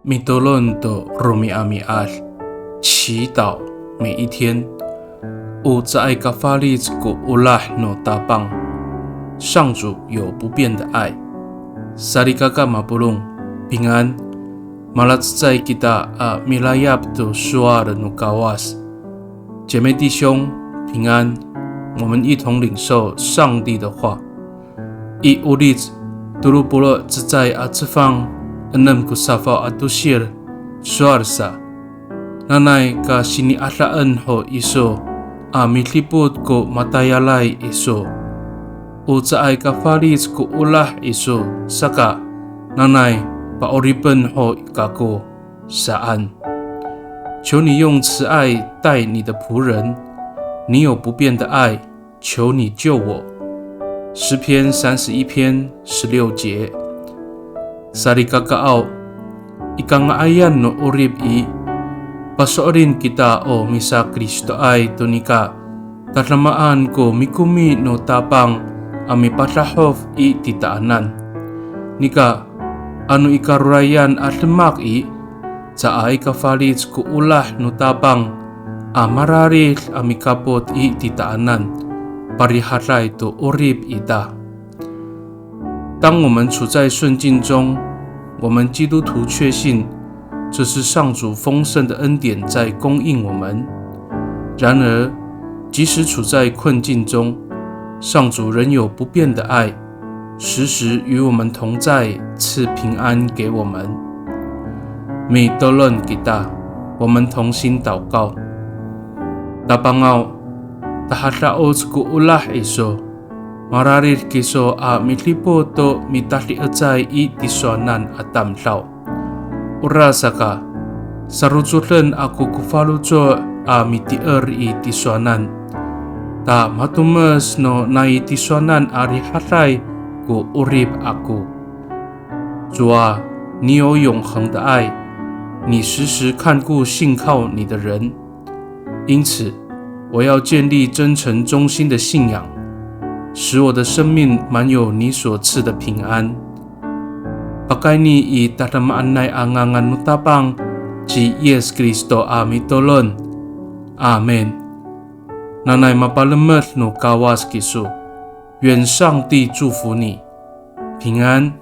米多伦的罗米阿米阿，祈祷每一天。乌在爱嘎法利兹古乌拉诺大棒，上主有不变的爱。萨利嘎嘎马布隆平安。马拉兹在吉达阿米拉亚布多苏阿的努高瓦斯，姐妹弟兄平安。我们一同领受上帝的话。以乌利兹杜鲁布勒自在阿兹方。enam kusafau atusir suarsa nanay ka siniatlaan ho iso mitlipod ko matayalay iso utsaay ka falis ko ulah iso saka nanay paoripen ho kako saan。 求你用慈爱待你的仆人，你有不变的爱，求你救我。诗篇31篇16节。Sari kakao, ika nga ayan no urib pasoorin kita o misa Kristo ay tunika, tatlamaan ko mikumi no tapang patlahov titaanan. Nika, ano ikarurayan at lemak sa ay kafalit ko ulah no tapang mararil amikapot titaanan, parihatay to urib ita。 当我们处在顺境中，我们基督徒确信这是上主丰盛的恩典在供应我们。然而，即使处在困境中，上主仍有不变的爱，时时与我们同在，赐平安给我们。米多伦吉达，我们同心祷告。大邦奥，大哈拉欧兹古乌拉伊索。 Mararir kiso mitlipo to mitahli atsay tiswanan atamlaw. Urasaka, sarutsulan ako kufalucho mitier tiswanan. Ta matumas no nai tiswanan arihatay ko urib ako. 主啊，你有永恒的爱，你时时看顾信靠你的人，因此我要建立真诚忠心的信仰。 使我的生命满有你所赐的平安。Pakai ni tatamaan nay angangan mutabang si Yesus Kristo amitolon. Amen. Nanay mapalamat no kawas kiso. 愿上帝祝福你，平安。